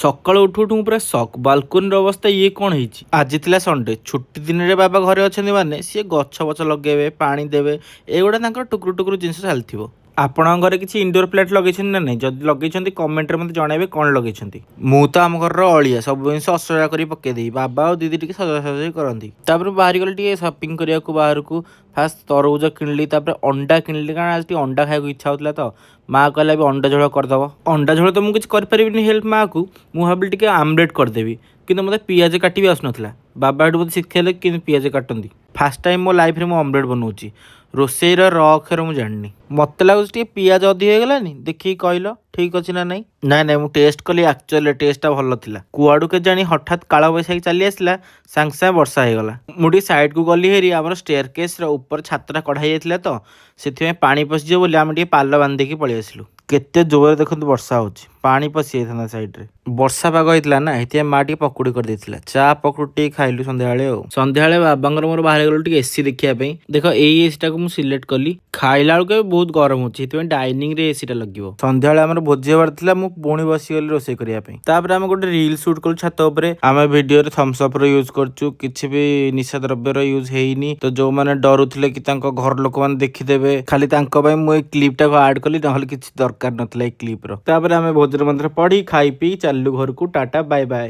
ସକାଳୁ ଉଠୁ ଉଠୁ ମୁଁ ପୁରା ସକ୍। ବାଲକୋନିର ଅବସ୍ଥା ଇଏ କ'ଣ ହେଇଛି। ଆଜି ଥିଲା ସଣ୍ଡେ, ଛୁଟି ଦିନରେ ବାବା ଘରେ ଅଛନ୍ତି ମାନେ ସିଏ ଗଛ ଫଛ ଲଗେଇବେ, ପାଣି ଦେବେ, ଏଗୁଡ଼ା ତାଙ୍କର ଟୁକୁରୁ ଟୁକୁରୁ ଜିନିଷ ଚାଲିଥିବ। ଆପଣଙ୍କ ଘରେ କିଛି ଇନଡୋର ପ୍ଲାଣ୍ଟ ଲଗେଇଛନ୍ତି ନା ନାହିଁ? ଯଦି ଲଗେଇଛନ୍ତି କମେଣ୍ଟରେ ମୋତେ ଜଣାଇବେ କ'ଣ ଲଗେଇଛନ୍ତି। ମୁଁ ତ ଆମ ଘରର ଅଳିଆ ସବୁ ଜିନିଷ ଅସଜା କରି ପକେଇଦେବି। ବାବା ଆଉ ଦିଦି ଟିକେ ସଜାସଜି କରନ୍ତି। ତାପରେ ବାହାରିଗଲି ଟିକେ ସପିଂ କରିବାକୁ ବାହାରକୁ। ଫାଷ୍ଟ ତରଭୁଜ କିଣିଲି, ତାପରେ ଅଣ୍ଡା କିଣିଲି, କାରଣ ଆଜି ଟିକେ ଅଣ୍ଡା ଖାଇବାକୁ ଇଚ୍ଛା ହେଉଥିଲା ତ। ମାଆ କହିଲା ବି ଅଣ୍ଡା ଝୋଳ କରିଦେବ। ଅଣ୍ଡା ଝୋଳ ତ ମୁଁ କିଛି କରିପାରିବିନି ହେଲ୍ପ ମାଆକୁ, ମୁଁ ଭାବିଲି ଟିକେ ଆମଲେଟ୍ କରିଦେବି। କିନ୍ତୁ ମୋତେ ପିଆଜ କାଟି ବି ଆସୁନଥିଲା। ବାବା ଏଠୁ ମୋତେ ଶିଖେଇଲେ କେମିତି ପିଆଜ କାଟନ୍ତି। ଫାଷ୍ଟ ଟାଇମ୍ ମୋ ଲାଇଫ୍ରେ ମୁଁ ଅମଲେଟ୍ ବନାଉଛି। ରୋଷେଇର ର ଅକ୍ଷର ମୁଁ ଜାଣିନି। ମୋତେ ଲାଗୁଛି ଟିକେ ପିଆଜ ଅଧିକ ହେଇଗଲାନି। ଦେଖିକି କହିଲ ଠିକ୍ ଅଛି ନା ନାଇଁ। ନାଇଁ ମୁଁ ଟେଷ୍ଟ କଲି, ଆକ୍ଚୁଆଲି ଟେଷ୍ଟଟା ଭଲ ଥିଲା। କୁଆଡ଼ୁ କେଜାଣି ହଠାତ୍ କାଳବୈଶାଖୀ ଚାଲି ଆସିଲା, ସାଙ୍ଗେ ସାଙ୍ଗେ ବର୍ଷା ହେଇଗଲା। ମୁଁ ଟିକେ ସାଇଡ଼କୁ ଗଲି ହେରି, ଆମର ଷ୍ଟେୟାର କେସ୍ର ଉପର ଛାତଟା କଢ଼ା ହେଇଯାଇଥିଲା ତ, ସେଥିପାଇଁ ପାଣି ପଶିଯିବ ବୋଲି ଆମେ ଟିକେ ପାଲ ବାନ୍ଧିକି ପଳେଇ ଆସିଲୁ। କେତେ ଜୋରରେ ଦେଖନ୍ତୁ ବର୍ଷା ହେଉଛି, ପାଣି ପଶି ଯାଇଥାନ୍ତା ସାଇଡ଼ରେ। ବର୍ଷା ପାଗ ହେଇଥିଲା ନା, ସେଥିପାଇଁ ମା ଟିକେ ପକୁଡ଼ି କରିଦେଇଥିଲା। ଚା ପକୁଡ଼ି ଟିକେ ଖାଇଲୁ ସନ୍ଧ୍ୟାବେଳେ। ଆଉ ସନ୍ଧ୍ୟାବେଳେ ବାବାଙ୍କର ମୋର ବାହାରି ଗଲୁ ଟିକେ ଏସି ଦେଖିବା ପାଇଁ। ଦେଖ ଏଇ ଏସିଟାକୁ ମୁଁ ସିଲେକ୍ଟ କଲି। ଖାଇଲା ବେଳକୁ ଏବେ ବହୁତ ଗରମ ହେଉଛି, ସେଥିପାଇଁ ଡାଇନିଂରେ ଏସିଟା ଲାଗିବ। ସନ୍ଧ୍ୟାବେଳେ ଆମର ଭୋଜି ହେବାର ଥିଲା, ମୁଁ ପୁଣି ବସିଗଲି ରୋଷେଇ କରିବା ପାଇଁ। ତାପରେ ଆମେ ଗୋଟେ ରିଲ୍ ସୁଟ୍ କଲୁ ଛାତ ଉପରେ। ଆମେ ଭିଡ଼ିଓରେ ଥମ୍ସଅପ୍ର ୟୁଜ୍ କରୁଛୁ, କିଛି ବି ନିଶା ଦ୍ରବ୍ୟର ୟୁଜ୍ ହେଇନି। ତ ଯୋଉମାନେ ଡରୁଥିଲେ କି ତାଙ୍କ ଘର ଲୋକମାନେ ଦେଖିଦେବେ, ଖାଲି ତାଙ୍କ ପାଇଁ ମୁଁ ଏଇ କ୍ଲିପ୍ଟାକୁ ଆଡ୍ କଲି, ନହେଲେ କିଛି ଦରକାର ନଥିଲା ଏଇ କ୍ଲିପ୍ର। ତାପରେ ଆମେ ଭୋଜିର ମନ୍ତ୍ର ପଢି ଖାଇ ପିଇ ଚାଲିଲୁ ଘରକୁ। Tata bye bye.